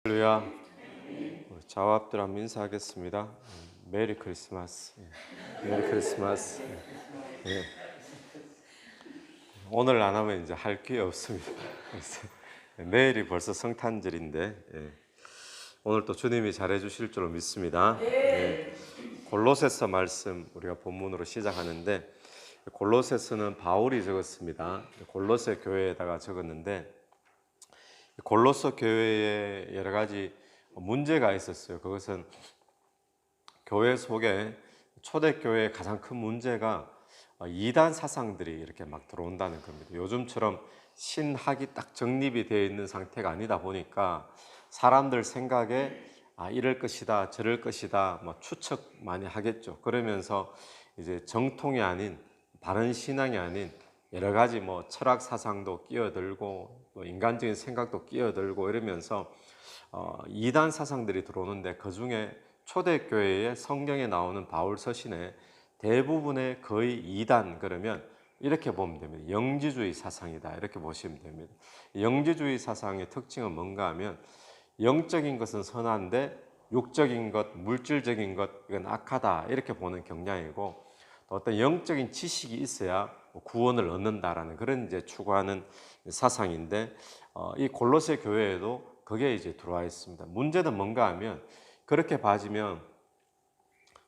할렐루야. 우리 자와합들 한번 인사하겠습니다. 메리 크리스마스. 메리 크리스마스. 예. 오늘 안 하면 이제 할 게 없습니다. 그래서 내일이 벌써 성탄절인데 오늘 또 주님이 잘해 주실 줄로 믿습니다. 골로새서 말씀 우리가 본문으로 시작하는데, 골로새서는 바울이 적었습니다. 골로새 교회에다가 적었는데, 골로새 교회에 여러 가지 문제가 있었어요. 그것은 교회 속에, 초대교회의 가장 큰 문제가 이단 사상들이 이렇게 막 들어온다는 겁니다. 요즘처럼 신학이 딱 정립이 되어 있는 상태가 아니다 보니까 사람들 생각에 이럴 것이다 저럴 것이다 뭐 추측 많이 하겠죠. 그러면서 이제 정통이 아닌, 바른 신앙이 아닌 여러 가지 뭐 철학 사상도 끼어들고 또 인간적인 생각도 끼어들고 이러면서 이단 사상들이 들어오는데, 그 중에 초대교회의 성경에 나오는 바울 서신의 대부분의 거의 이단, 그러면 이렇게 보면 됩니다. 영지주의 사상이다 이렇게 보시면 됩니다. 영지주의 사상의 특징은 뭔가 하면, 영적인 것은 선한데 육적인 것, 물질적인 것 이건 악하다 이렇게 보는 경향이고, 또 어떤 영적인 지식이 있어야 구원을 얻는다라는 그런 이제 추구하는 사상인데, 이 골로새 교회에도 그게 이제 들어와 있습니다. 문제는 뭔가 하면, 그렇게 봐지면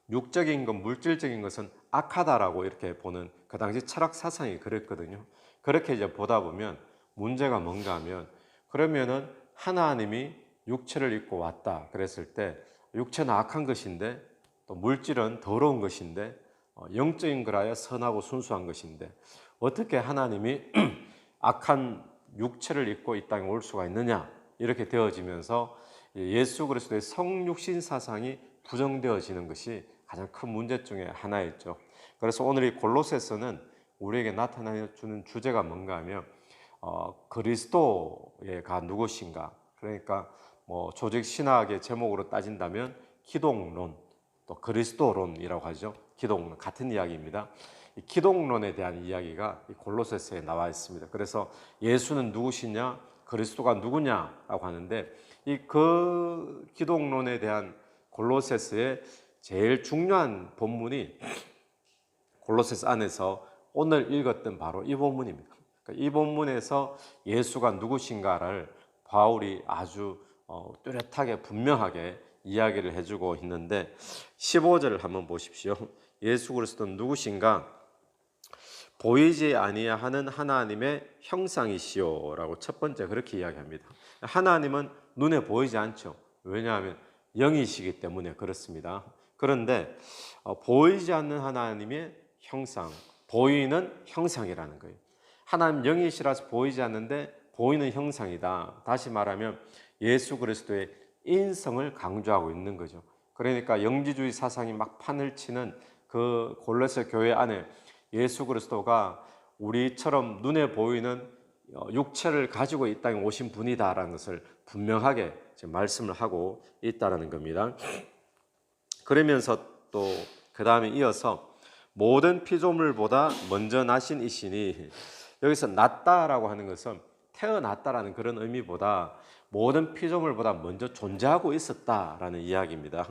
육적인 것, 물질적인 것은 악하다라고 이렇게 보는 그 당시 철학 사상이 그랬거든요. 그렇게 이제 보다 보면 문제가 뭔가 하면, 그러면은 하나님이 육체를 입고 왔다 그랬을 때 육체는 악한 것인데 또 물질은 더러운 것인데 영적인 거라야 선하고 순수한 것인데 어떻게 하나님이 악한 육체를 입고 이 땅에 올 수가 있느냐, 이렇게 되어지면서 예수 그리스도의 성육신 사상이 부정되어지는 것이 가장 큰 문제 중에 하나였죠. 그래서 오늘 이 골로새서는 우리에게 나타내 주는 주제가 뭔가 하면, 그리스도가 누구신가, 그러니까 뭐 조직 신학의 제목으로 따진다면 기독론, 또 그리스도론이라고 하죠. 기독론 같은 이야기입니다. 이 기독론에 대한 이야기가 이 골로새서에 나와 있습니다. 그래서 예수는 누구시냐, 그리스도가 누구냐라고 하는데, 이 그 기독론에 대한 골로새서의 제일 중요한 본문이 골로새서 안에서 오늘 읽었던 바로 이 본문입니다. 그러니까 이 본문에서 예수가 누구신가를 바울이 아주 뚜렷하게 분명하게 이야기를 해주고 있는데, 15절을 한번 보십시오. 예수 그리스도는 누구신가? 보이지 아니하는 하나님의 형상이시오라고 첫 번째 그렇게 이야기합니다. 하나님은 눈에 보이지 않죠. 왜냐하면 영이시기 때문에 그렇습니다. 그런데 보이지 않는 하나님의 형상, 보이는 형상이라는 거예요. 하나님 영이시라서 보이지 않는데 보이는 형상이다. 다시 말하면 예수 그리스도의 인성을 강조하고 있는 거죠. 그러니까 영지주의 사상이 막 판을 치는 그 골로새 교회 안에 예수 그리스도가 우리처럼 눈에 보이는 육체를 가지고 이 땅에 오신 분이다라는 것을 분명하게 지금 말씀을 하고 있다는 겁니다. 그러면서 또 그 다음에 이어서 모든 피조물보다 먼저 나신 이시니, 여기서 낫다라고 하는 것은 태어났다라는 그런 의미보다 모든 피조물보다 먼저 존재하고 있었다라는 이야기입니다.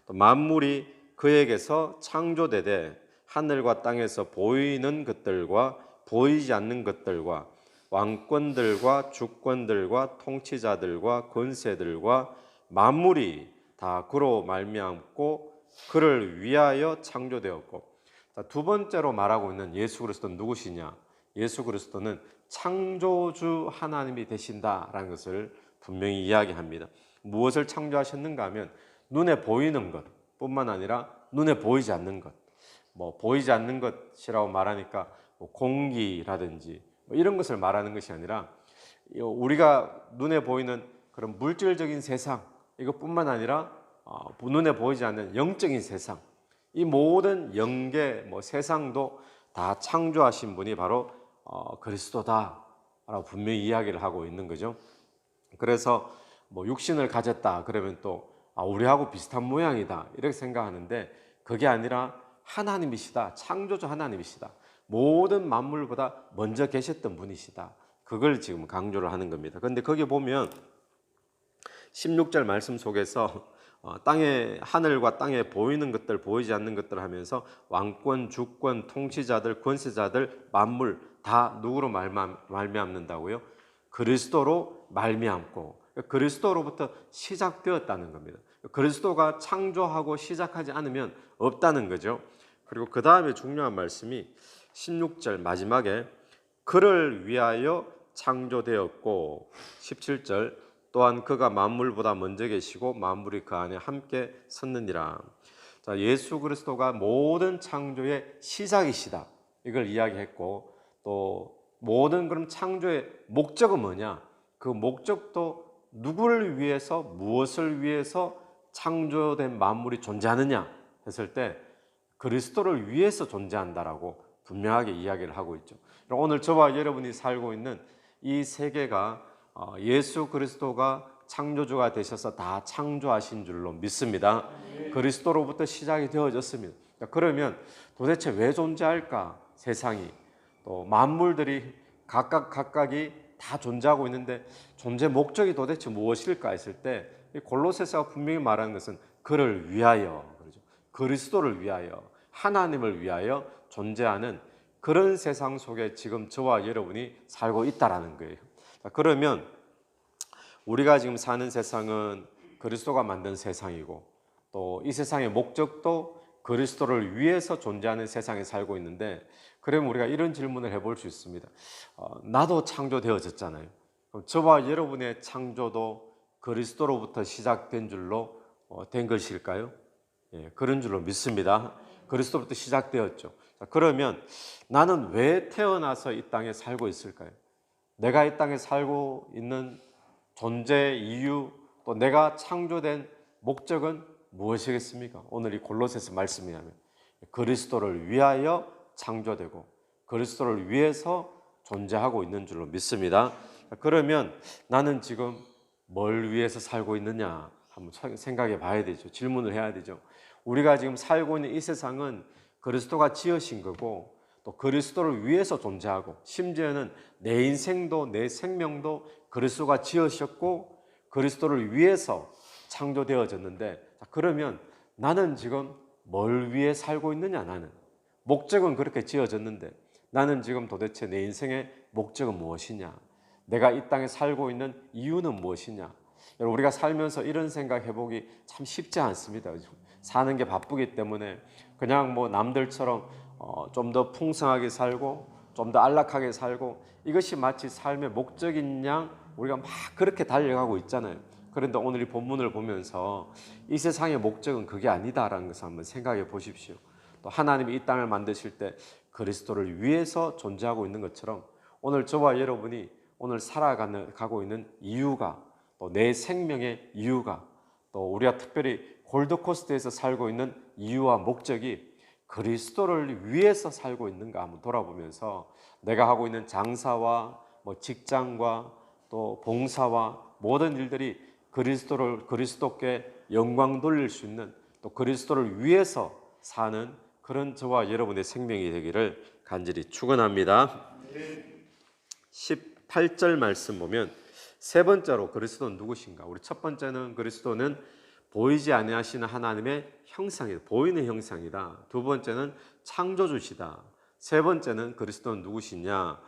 또 만물이 그에게서 창조되되 하늘과 땅에서 보이는 것들과 보이지 않는 것들과 왕권들과 주권들과 통치자들과 권세들과 만물이 다 그로 말미암고 그를 위하여 창조되었고. 두 번째로 말하고 있는 예수 그리스도는 누구시냐? 예수 그리스도는 창조주 하나님이 되신다라는 것을 분명히 이야기합니다. 무엇을 창조하셨는가 하면 눈에 보이는 것 뿐만 아니라 눈에 보이지 않는 것, 뭐 보이지 않는 것이라고 말하니까 뭐 공기라든지 뭐 이런 것을 말하는 것이 아니라, 우리가 눈에 보이는 그런 물질적인 세상 이것뿐만 아니라 눈에 보이지 않는 영적인 세상, 이 모든 영계 뭐 세상도 다 창조하신 분이 바로 그리스도다라고 분명히 이야기를 하고 있는 거죠. 그래서 뭐 육신을 가졌다 그러면 또 우리하고 비슷한 모양이다 이렇게 생각하는데, 그게 아니라 하나님이시다, 창조주 하나님이시다, 모든 만물보다 먼저 계셨던 분이시다, 그걸 지금 강조를 하는 겁니다. 그런데 거기 보면 16절 말씀 속에서 땅에 하늘과 땅에 보이는 것들 보이지 않는 것들 하면서 왕권, 주권, 통치자들, 권세자들, 만물 다 누구로 말미암는다고요? 그리스도로 말미암고 그리스도로부터 시작되었다는 겁니다. 그리스도가 창조하고 시작하지 않으면 없다는 거죠. 그리고 그 다음에 중요한 말씀이 16절 마지막에 그를 위하여 창조되었고 17절 또한 그가 만물보다 먼저 계시고 만물이 그 안에 함께 섰느니라. 자, 예수 그리스도가 모든 창조의 시작이시다. 이걸 이야기했고 또 모든 그럼 창조의 목적은 뭐냐? 그 목적도 누구를 위해서 무엇을 위해서 창조된 만물이 존재하느냐 했을 때 그리스도를 위해서 존재한다라고 분명하게 이야기를 하고 있죠. 오늘 저와 여러분이 살고 있는 이 세계가 예수 그리스도가 창조주가 되셔서 다 창조하신 줄로 믿습니다. 그리스도로부터 시작이 되어졌습니다. 그러면 도대체 왜 존재할까? 세상이 또 만물들이 각각이 다 존재하고 있는데 존재 목적이 도대체 무엇일까 했을 때 골로새서가 분명히 말하는 것은 그를 위하여, 그렇죠? 그리스도를 위하여, 하나님을 위하여 존재하는 그런 세상 속에 지금 저와 여러분이 살고 있다라는 거예요. 그러면 우리가 지금 사는 세상은 그리스도가 만든 세상이고 또 이 세상의 목적도 그리스도를 위해서 존재하는 세상에 살고 있는데 그러면 우리가 이런 질문을 해볼 수 있습니다. 나도 창조되어졌잖아요. 그럼 저와 여러분의 창조도 그리스도로부터 시작된 줄로 된 것일까요? 예, 그런 줄로 믿습니다. 그리스도부터 시작되었죠. 자, 그러면 나는 왜 태어나서 이 땅에 살고 있을까요? 내가 이 땅에 살고 있는 존재 이유 또 내가 창조된 목적은 무엇이겠습니까? 오늘 이 골로새서 말씀에 하면 그리스도를 위하여 창조되고 그리스도를 위해서 존재하고 있는 줄로 믿습니다. 그러면 나는 지금 뭘 위해서 살고 있느냐 한번 생각해 봐야 되죠. 질문을 해야 되죠. 우리가 지금 살고 있는 이 세상은 그리스도가 지으신 거고 또 그리스도를 위해서 존재하고 심지어는 내 인생도 내 생명도 그리스도가 지으셨고 그리스도를 위해서 창조되어졌는데 그러면 나는 지금 뭘 위해 살고 있느냐? 나는 목적은 그렇게 지어졌는데 나는 지금 도대체 내 인생의 목적은 무엇이냐? 내가 이 땅에 살고 있는 이유는 무엇이냐? 여러분 우리가 살면서 이런 생각 해보기 참 쉽지 않습니다. 사는 게 바쁘기 때문에 그냥 뭐 남들처럼 좀 더 풍성하게 살고 좀 더 안락하게 살고 이것이 마치 삶의 목적인 양 우리가 막 그렇게 달려가고 있잖아요. 그런데 오늘 이 본문을 보면서 이 세상의 목적은 그게 아니다라는 것을 한번 생각해 보십시오. 또 하나님이 이 땅을 만드실 때 그리스도를 위해서 존재하고 있는 것처럼 오늘 저와 여러분이 오늘 살아가고 있는 이유가 또 내 생명의 이유가 또 우리가 특별히 골드코스트에서 살고 있는 이유와 목적이 그리스도를 위해서 살고 있는가 한번 돌아보면서 내가 하고 있는 장사와 뭐 직장과 또 봉사와 모든 일들이 그리스도께 영광 돌릴 수 있는 또 그리스도를 위해서 사는 그런 저와 여러분의 생명이 되기를 간절히 축원합니다. 18절 말씀 보면 세 번째로 그리스도는 누구신가? 우리 첫 번째는 그리스도는 보이지 아니하시는 하나님의 형상이다. 보이는 형상이다. 두 번째는 창조주시다. 세 번째는 그리스도는 누구시냐?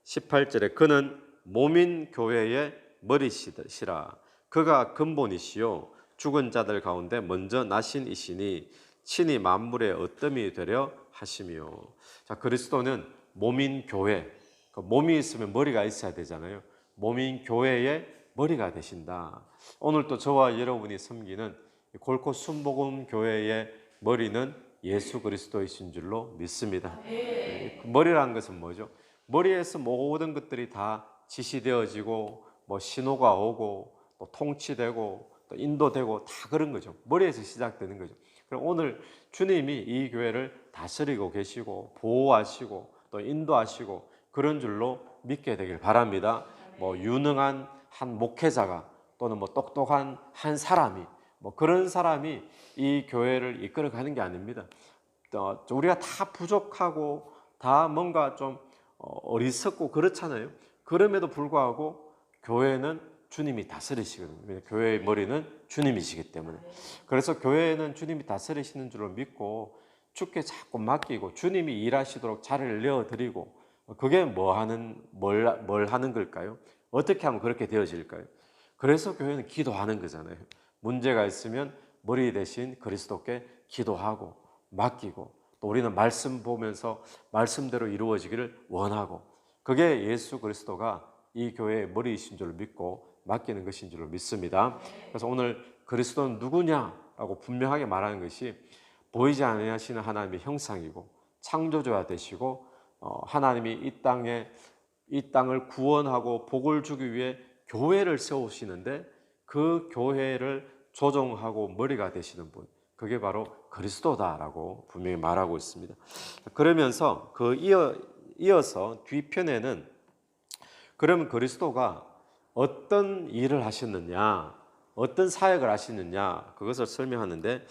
18절에 그는 몸인 교회의 머리시라. 그가 근본이시요 죽은 자들 가운데 먼저 나신 이시니 친히 만물의 어뜸이 되려 하시며. 자, 그리스도는 몸인 교회. 그 몸이 있으면 머리가 있어야 되잖아요. 몸인 교회의 머리가 되신다. 오늘 또 저와 여러분이 섬기는 골코 순복음 교회의 머리는 예수 그리스도이신 줄로 믿습니다. 머리라는 것은 뭐죠? 머리에서 모든 것들이 다 지시되어지고 뭐 신호가 오고 또 통치되고 또 인도되고 다 그런 거죠. 머리에서 시작되는 거죠. 그럼 오늘 주님이 이 교회를 다스리고 계시고 보호하시고 또 인도하시고 그런 줄로 믿게 되길 바랍니다. 뭐 유능한 한 목회자가 또는 뭐 똑똑한 한 사람이 뭐 그런 사람이 이 교회를 이끌어가는 게 아닙니다. 우리가 다 부족하고 다 뭔가 좀 어리석고 그렇잖아요. 그럼에도 불구하고 교회는 주님이 다스리시거든요. 교회의 머리는 주님이시기 때문에. 그래서 교회는 주님이 다스리시는 줄로 믿고 주께 자꾸 맡기고 주님이 일하시도록 자리를 내어드리고, 그게 뭘 하는 걸까요? 어떻게 하면 그렇게 되어질까요? 그래서 교회는 기도하는 거잖아요. 문제가 있으면 머리 대신 그리스도께 기도하고 맡기고, 또 우리는 말씀 보면서 말씀대로 이루어지기를 원하고, 그게 예수 그리스도가 이 교회의 머리이신 줄 믿고 맡기는 것인 줄 믿습니다. 그래서 오늘 그리스도는 누구냐라고 분명하게 말하는 것이 보이지 않으시는 하나님의 형상이고 창조주가 되시고, 하나님이 이 땅을 구원하고 복을 주기 위해 교회를 세우시는데 그 교회를 조종하고 머리가 되시는 분, 그게 바로 그리스도다라고 분명히 말하고 있습니다. 그러면서 이어서 뒤편에는 그러면 그리스도가 어떤 일을 하셨느냐, 어떤 사역을 하시느냐, 그것을 설명하는데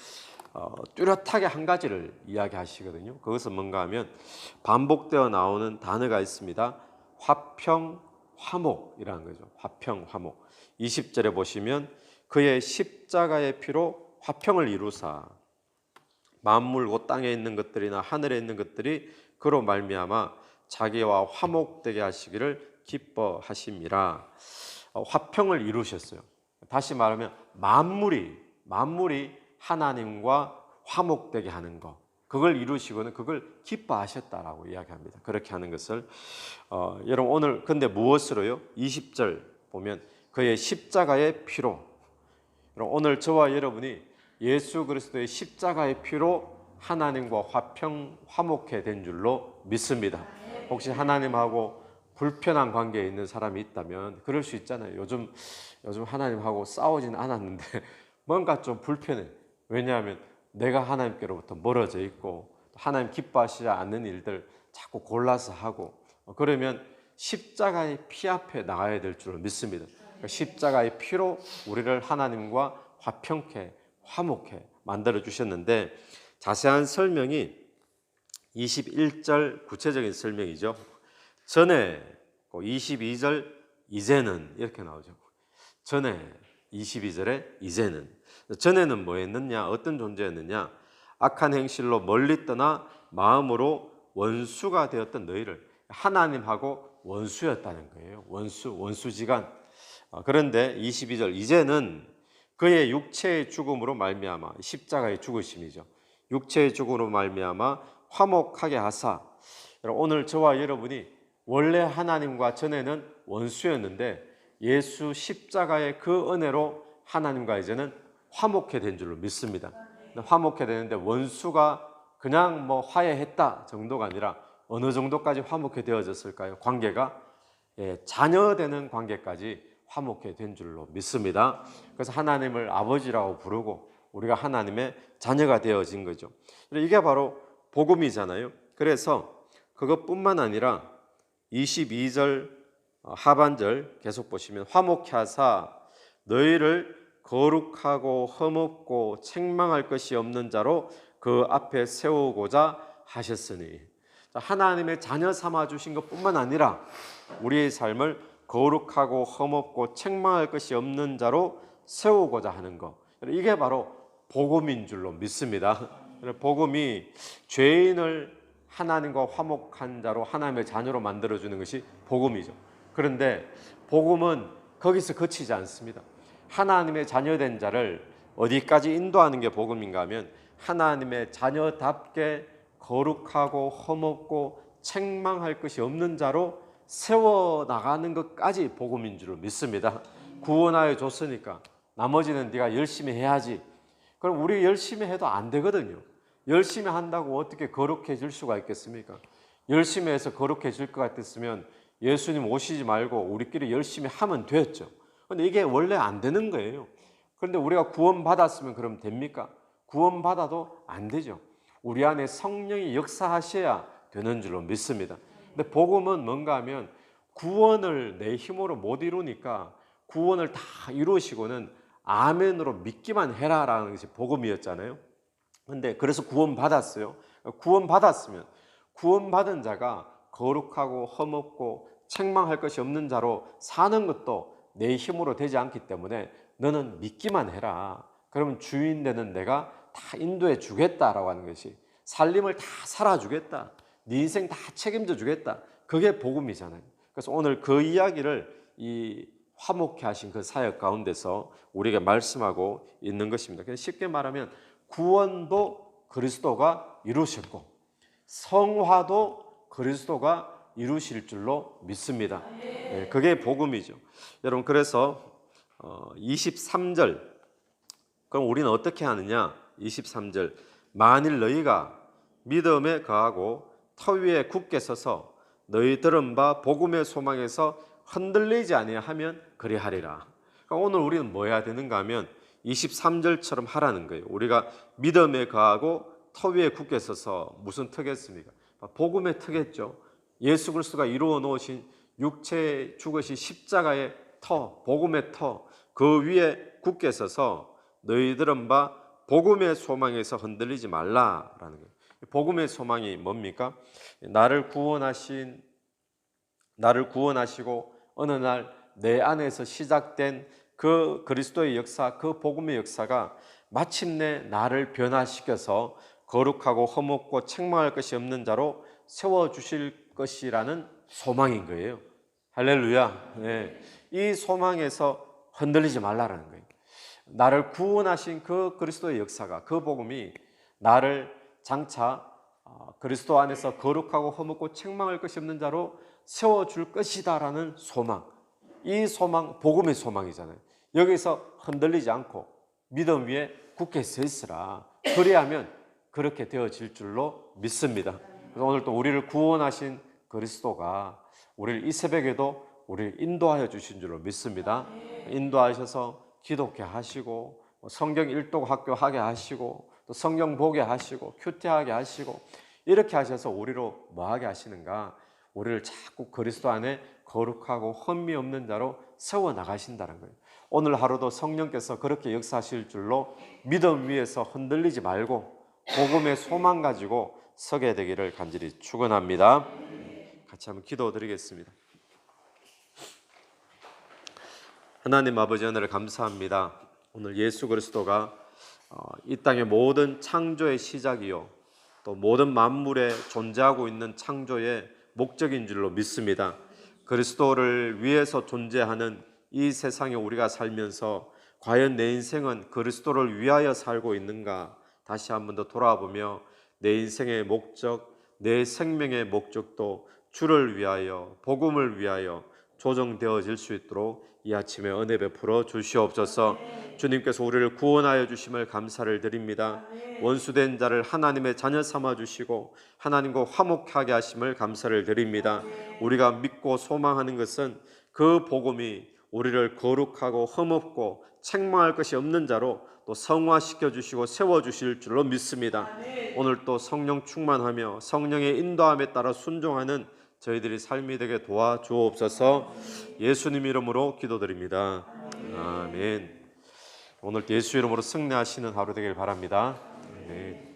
뚜렷하게 한 가지를 이야기하시거든요. 그것은 뭔가 하면 반복되어 나오는 단어가 있습니다. 화평, 화목이라는 거죠. 화평, 화목. 20절에 보시면 그의 십자가의 피로 화평을 이루사 만물 곧 땅에 있는 것들이나 하늘에 있는 것들이 그로 말미암아 자기와 화목되게 하시기를 기뻐하심이라. 화평을 이루셨어요. 다시 말하면 만물이 하나님과 화목되게 하는 것, 그걸 이루시고는 그걸 기뻐하셨다라고 이야기합니다. 그렇게 하는 것을 여러분 오늘 근데 무엇으로요? 20절 보면 그의 십자가의 피로. 여러분 오늘 저와 여러분이 예수 그리스도의 십자가의 피로 하나님과 화목해 된 줄로 믿습니다. 혹시 하나님하고 불편한 관계에 있는 사람이 있다면 그럴 수 있잖아요. 요즘 하나님하고 싸우진 않았는데 뭔가 좀 불편해. 왜냐하면 내가 하나님께로부터 멀어져 있고 하나님 기뻐하시지 않는 일들 자꾸 골라서 하고, 그러면 십자가의 피 앞에 나가야 될 줄 믿습니다. 그러니까 십자가의 피로 우리를 하나님과 화목해 만들어 주셨는데, 자세한 설명이 21절 구체적인 설명이죠. 전에 22절 이제는 이렇게 나오죠. 전에 22절에 이제는. 전에는 뭐였느냐, 어떤 존재였느냐, 악한 행실로 멀리 떠나 마음으로 원수가 되었던 너희를, 하나님하고 원수였다는 거예요. 원수지간. 그런데 22절 이제는 그의 육체의 죽음으로 말미암아, 십자가의 죽으심이죠. 육체의 죽음으로 말미암아 화목하게 하사. 오늘 저와 여러분이 원래 하나님과 전에는 원수였는데 예수 십자가의 그 은혜로 하나님과 이제는 화목해 된 줄로 믿습니다. 화목해 되는데 원수가 그냥 화해했다 정도가 아니라 어느 정도까지 화목해 되어졌을까요? 관계가 자녀되는 관계까지 화목해 된 줄로 믿습니다. 그래서 하나님을 아버지라고 부르고 우리가 하나님의 자녀가 되어진 거죠. 이게 바로 복음이잖아요. 그래서 그것뿐만 아니라 22절 하반절 계속 보시면 화목케 하사 너희를 거룩하고 흠없고 책망할 것이 없는 자로 그 앞에 세우고자 하셨으니, 하나님의 자녀 삼아 주신 것뿐만 아니라 우리의 삶을 거룩하고 흠없고 책망할 것이 없는 자로 세우고자 하는 것, 이게 바로 복음인 줄로 믿습니다. 복음이 죄인을 하나님과 화목한 자로 하나님의 자녀로 만들어주는 것이 복음이죠. 그런데 복음은 거기서 그치지 않습니다. 하나님의 자녀된 자를 어디까지 인도하는 게 복음인가 하면 하나님의 자녀답게 거룩하고 흠없고 책망할 것이 없는 자로 세워나가는 것까지 복음인 줄 믿습니다. 구원하여 줬으니까 나머지는 네가 열심히 해야지. 그럼 우리 열심히 해도 안 되거든요. 열심히 한다고 어떻게 거룩해질 수가 있겠습니까? 열심히 해서 거룩해질 것 같았으면 예수님 오시지 말고 우리끼리 열심히 하면 됐죠. 그런데 이게 원래 안 되는 거예요. 그런데 우리가 구원받았으면 그럼 됩니까? 구원받아도 안 되죠. 우리 안에 성령이 역사하셔야 되는 줄로 믿습니다. 근데 복음은 뭔가 하면 구원을 내 힘으로 못 이루니까 구원을 다 이루시고는 아멘으로 믿기만 해라라는 것이 복음이었잖아요. 근데 그래서 구원받았어요. 구원받았으면 구원받은 자가 거룩하고 흠없고 책망할 것이 없는 자로 사는 것도 내 힘으로 되지 않기 때문에 너는 믿기만 해라. 그러면 주인 되는 내가 다 인도해 주겠다라고 하는 것이, 살림을 다 살아주겠다, 네 인생 다 책임져 주겠다, 그게 복음이잖아요. 그래서 오늘 그 이야기를 이 화목케 하신 그 사역 가운데서 우리에게 말씀하고 있는 것입니다. 그래서 쉽게 말하면 구원도 그리스도가 이루셨고 성화도 그리스도가 이루실 줄로 믿습니다. 네, 그게 복음이죠. 여러분, 그래서 23절, 그럼 우리는 어떻게 하느냐? 23절, 만일 너희가 믿음에 거하고 터 위에 굳게 서서 너희 들은 바 복음의 소망에서 흔들리지 아니하면 그리하리라. 그러니까 오늘 우리는 뭐 해야 되는가 하면 23절처럼 하라는 거예요. 우리가 믿음에 거하고 터 위에 굳게 서서, 무슨 터겠습니까? 복음의 터겠죠. 예수 그리스도가 이루어 놓으신 육체의 죽으신 십자가의 터, 복음의 터, 그 위에 굳게 서서 너희들은 바 복음의 소망에서 흔들리지 말라라는 거예요. 복음의 소망이 뭡니까? 나를 구원하시고 어느 날 내 안에서 시작된 그 그리스도의 역사, 그 복음의 역사가 마침내 나를 변화시켜서 거룩하고 허물고 책망할 것이 없는 자로 세워주실 것이라는 소망인 거예요. 할렐루야. 네. 이 소망에서 흔들리지 말라라는 거예요. 나를 구원하신 그 그리스도의 역사가, 그 복음이 나를 장차 그리스도 안에서 거룩하고 허물고 책망할 것이 없는 자로 세워줄 것이다라는 소망, 이 소망, 복음의 소망이잖아요. 여기서 흔들리지 않고 믿음 위에 굳게 서 있으라. 그래야면 그렇게 되어질 줄로 믿습니다. 그래서 오늘 또 우리를 구원하신 그리스도가 우리를 이 새벽에도 우리를 인도하여 주신 줄로 믿습니다. 인도하셔서 기독케 하시고 성경 일독 학교 하게 하시고 또 성경 보게 하시고 큐티하게 하시고, 이렇게 하셔서 우리로 뭐하게 하시는가? 우리를 자꾸 그리스도 안에 거룩하고 흠이 없는 자로 세워나가신다는 거예요. 오늘 하루도 성령께서 그렇게 역사하실 줄로 믿음 위에서 흔들리지 말고 복음의 소망 가지고 서게 되기를 간절히 축원합니다. 같이 한번 기도드리겠습니다. 하나님 아버지, 하늘을 감사합니다. 오늘 예수 그리스도가 이 땅의 모든 창조의 시작이요 또 모든 만물에 존재하고 있는 창조의 목적인 줄로 믿습니다. 그리스도를 위해서 존재하는 이 세상에 우리가 살면서 과연 내 인생은 그리스도를 위하여 살고 있는가? 다시 한 번 더 돌아보며 내 인생의 목적, 내 생명의 목적도 주를 위하여, 복음을 위하여 조정되어질 수 있도록 이 아침에 은혜 베풀어 주시옵소서. 주님께서 우리를 구원하여 주심을 감사를 드립니다. 원수된 자를 하나님의 자녀 삼아 주시고 하나님과 화목하게 하심을 감사를 드립니다. 우리가 믿고 소망하는 것은 그 복음이 우리를 거룩하고 흠없고 책망할 것이 없는 자로 또 성화시켜 주시고 세워 주실 줄로 믿습니다. 오늘 또 성령 충만하며 성령의 인도함에 따라 순종하는 저희들이 삶이 되게 도와주옵소서. 예수님 이름으로 기도드립니다. 아멘. 오늘 예수 이름으로 승리하시는 하루 되길 바랍니다. 아멘.